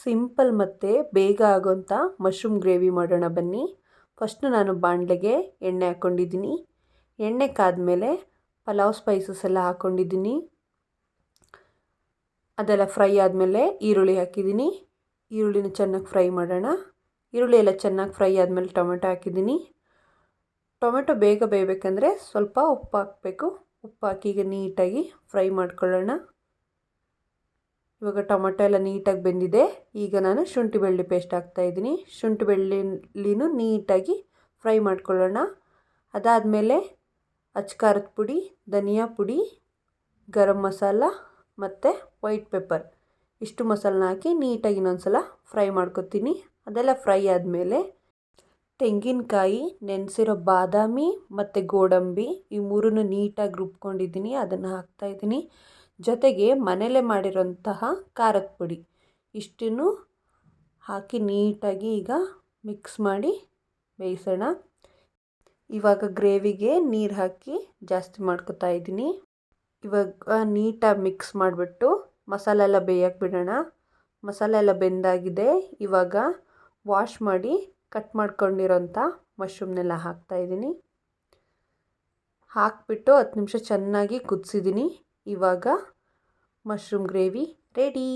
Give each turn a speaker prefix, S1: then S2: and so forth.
S1: Simple ಮತ್ತು ಬೇಗ ಆಗೋಂಥ mushroom gravy ಮಾಡೋಣ ಬನ್ನಿ. ಫಸ್ಟು ನಾನು ಬಾಣಲೆಗೆ ಎಣ್ಣೆ ಹಾಕ್ಕೊಂಡಿದ್ದೀನಿ. ಎಣ್ಣೆ ಕಾದ್ಮೇಲೆ ಪಲಾವ್ ಸ್ಪೈಸಸ್ ಎಲ್ಲ ಹಾಕ್ಕೊಂಡಿದ್ದೀನಿ. ಅದೆಲ್ಲ ಫ್ರೈ ಆದಮೇಲೆ ಈರುಳ್ಳಿ ಹಾಕಿದ್ದೀನಿ. ಈರುಳ್ಳಿನ ಚೆನ್ನಾಗಿ ಫ್ರೈ ಮಾಡೋಣ. ಈರುಳ್ಳಿ ಎಲ್ಲ ಚೆನ್ನಾಗಿ ಫ್ರೈ ಆದಮೇಲೆ ಟೊಮೆಟೊ ಹಾಕಿದ್ದೀನಿ. ಟೊಮೆಟೊ ಬೇಗ ಬೇಯಬೇಕಂದ್ರೆ ಸ್ವಲ್ಪ ಉಪ್ಪು ಹಾಕಬೇಕು. ಉಪ್ಪು ಹಾಕಿ ಈಗ ನೀಟಾಗಿ ಫ್ರೈ ಮಾಡ್ಕೊಳ್ಳೋಣ. ಇವಾಗ ಟೊಮೆಟೊ ಎಲ್ಲ ನೀಟಾಗಿ ಬೆಂದಿದೆ. ಈಗ ನಾನು ಶುಂಠಿ ಬೆಳ್ಳುಳ್ಳಿ ಪೇಸ್ಟ್ ಹಾಕ್ತಾಯಿದ್ದೀನಿ. ಶುಂಠಿ ಬೆಳ್ಳುಳ್ಳಿನೂ ನೀಟಾಗಿ ಫ್ರೈ ಮಾಡ್ಕೊಳ್ಳೋಣ. ಅದಾದಮೇಲೆ ಅಚ್ಕಾರದ ಪುಡಿ, ಧನಿಯಾ ಪುಡಿ, ಗರಂ ಮಸಾಲ ಮತ್ತು ವೈಟ್ ಪೆಪ್ಪರ್ ಇಷ್ಟು ಮಸಾಲನ ಹಾಕಿ ನೀಟಾಗಿ ಇನ್ನೊಂದು ಸಲ ಫ್ರೈ ಮಾಡ್ಕೊತೀನಿ. ಅದೆಲ್ಲ ಫ್ರೈ ಆದಮೇಲೆ ತೆಂಗಿನಕಾಯಿ, ನೆನೆಸಿರೋ ಬಾದಾಮಿ ಮತ್ತು ಗೋಡಂಬಿ ಈ ಮೂರನ್ನು ನೀಟಾಗಿ ರುಬ್ಕೊಂಡಿದ್ದೀನಿ, ಅದನ್ನು ಹಾಕ್ತಾಯಿದ್ದೀನಿ. ಜೊತೆಗೆ ಮನೇಲೇ ಮಾಡಿರೋಂತಹ ಖಾರದ ಪುಡಿ ಇಷ್ಟನ್ನು ಹಾಕಿ ನೀಟಾಗಿ ಈಗ ಮಿಕ್ಸ್ ಮಾಡಿ ಬೇಯಿಸೋಣ. ಇವಾಗ ಗ್ರೇವಿಗೆ ನೀರು ಹಾಕಿ ಜಾಸ್ತಿ ಮಾಡ್ಕೊತಾ ಇದ್ದೀನಿ. ಇವಾಗ ನೀಟಾಗಿ ಮಿಕ್ಸ್ ಮಾಡಿಬಿಟ್ಟು ಮಸಾಲೆ ಎಲ್ಲ ಬೇಯಕ್ಕೆ ಬಿಡೋಣ. ಮಸಾಲೆ ಎಲ್ಲ ಬೆಂದಾಗಿದೆ. ಇವಾಗ ವಾಶ್ ಮಾಡಿ ಕಟ್ ಮಾಡ್ಕೊಂಡಿರೋಂಥ ಮಶ್ರೂಮ್ನೆಲ್ಲ ಹಾಕ್ತಾಯಿದ್ದೀನಿ. ಹಾಕಿಬಿಟ್ಟು 10 ನಿಮಿಷ ಚೆನ್ನಾಗಿ ಕುದಿಸಿದ್ದೀನಿ. ಇವಾಗ ಮಶ್ರೂಮ್ ಗ್ರೇವಿ ರೆಡಿ.